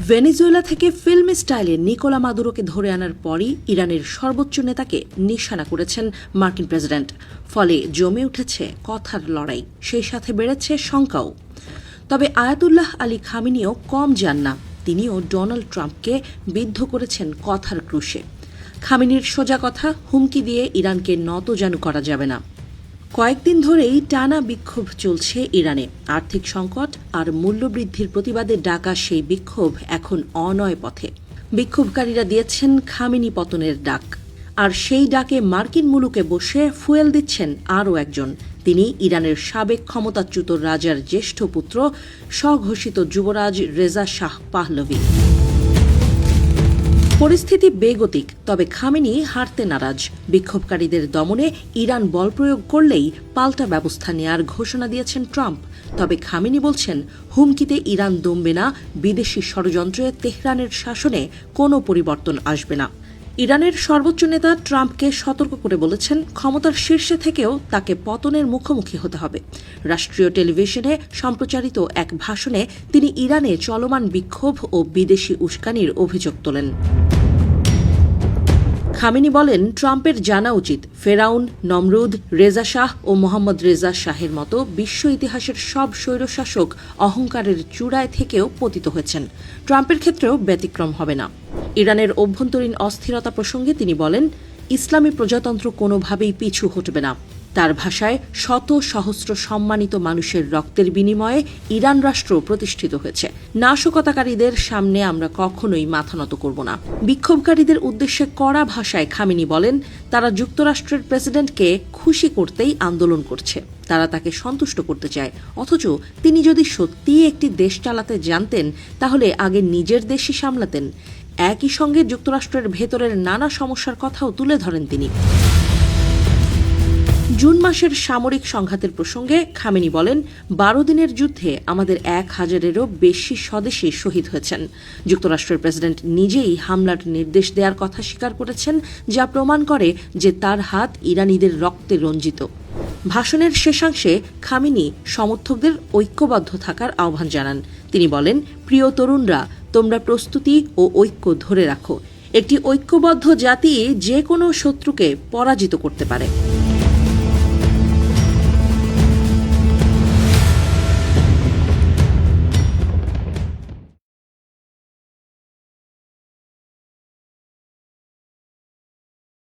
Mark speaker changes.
Speaker 1: Venezuela থেকে film স্টাইলে Nikola মাদুরোকে ধরে আনার পরই ইরানের সর্বোচ্চ নেতাকে নিশানা করেছেন মার্কিন প্রেসিডেন্ট। ফলে জমে উঠেছে কথার লড়াই, সেই সাথে বেড়েছে শঙ্কাও। তবে আয়াতুল্লাহ আলী খামেনিও কম যান না, তিনিও ডোনাল্ড ট্রাম্পকে বিদ্ধ করেছেন কথার ক্রুশে। খামেনির সোজা কথা, হুমকি দিয়ে ইরানকে নতজানু করা যাবে না। কয়েকদিন ধরেই টানা বিক্ষোভ চলছে ইরানে। আর্থিক সংকট আর মূল্যবৃদ্ধির প্রতিবাদে ডাকা সেই বিক্ষোভ এখন অনয় পথে। বিক্ষোভকারীরা দিয়েছেন খামেনি পতনের ডাক, আর সেই ডাকে মার্কিন মুলুকে বসে ফুয়েল দিচ্ছেন আরও একজন। তিনি ইরানের সাবেক ক্ষমতাচ্যুত রাজার জ্যেষ্ঠ পুত্র, স্বঘোষিত যুবরাজ রেজা শাহ পাহলভি। পরিস্থিতি বেগতিক, তবে খামেনি হারতে নারাজ। বিক্ষোভকারীদের দমনে ইরান বল প্রয়োগ করলেই পাল্টা ব্যবস্থা নেয়ার ঘোষণা দিয়েছেন ট্রাম্প। তবে খামেনি বলছেন, হুমকিতে ইরান দমবে না, বিদেশি ষড়যন্ত্রে তেহরানের শাসনে কোনো পরিবর্তন আসবে না। ইরানের সর্বোচ্চ নেতা ট্রাম্পকে সতর্ক করে বলেছেন, ক্ষমতার শীর্ষে থেকেও তাকে পতনের মুখোমুখি হতে হবে। রাষ্ট্রীয় টেলিভিশনে সম্প্রচারিত এক ভাষণে তিনি ইরানে চলমান বিক্ষোভ ও বিদেশি উস্কানির অভিযোগ তোলেন। খামেনি বলেন, ট্রাম্পের জানা উচিত ফেরাউন, নমরুদ, রেজা শাহ ও মোহাম্মদ রেজা শাহের মতো বিশ্ব ইতিহাসের সব স্বৈরশাসক অহংকারের চূড়ায় থেকেও পতিত হয়েছেন। ট্রাম্পের ক্ষেত্রেও ব্যতিক্রম হবে না। ইরানের অভ্যন্তরীণ অস্থিরতা প্রসঙ্গে তিনি বলেন, ইসলামী প্রজাতন্ত্র কোনোভাবেই পিছু হটবে না। তার ভাষায়, শত সহস্র সম্মানিত মানুষের রক্তের বিনিময়ে ইরান রাষ্ট্র প্রতিষ্ঠিত হয়েছে। নাশকতাকারীদের সামনে আমরা কখনোই মাথা নত করব না। বিক্ষোভকারীদের উদ্দেশ্যে কড়া ভাষায় খামেনি বলেন, তারা যুক্তরাষ্ট্রের প্রেসিডেন্টকে খুশি করতেই আন্দোলন করছে। তারা তাকে সন্তুষ্ট করতে চায়। অথচ তিনি যদি সত্যিই একটি দেশ চালাতে জানতেন, তাহলে আগে নিজের দেশই সামলাতেন। একই সঙ্গে যুক্তরাষ্ট্রের ভেতরের নানা সমস্যার কথাও তুলে ধরেন তিনি। জুন মাসের সামরিক সংঘাতের প্রসঙ্গে খামেনি বলেন, 12 দিনের যুদ্ধে আমাদের 1000-এরও বেশি স্বদেশী শহীদ হয়েছেন। যুক্তরাষ্ট্রের প্রেসিডেন্ট নিজেই হামলার নির্দেশ দেওয়ার কথা স্বীকার করেছেন, যা প্রমাণ করে যে তার হাত ইরানিদের রক্তে রঞ্জিত। ভাষণের শেষাংশে খামেনি সমর্থকদের ঐক্যবদ্ধ থাকার আহ্বান জানান। তিনি বলেন, প্রিয় তরুণরা, তোমরা প্রস্তুতি ও ঐক্য ধরে রাখো। একটি ঐক্যবদ্ধ জাতি যে কোনো শত্রুকে পরাজিত করতে পারে।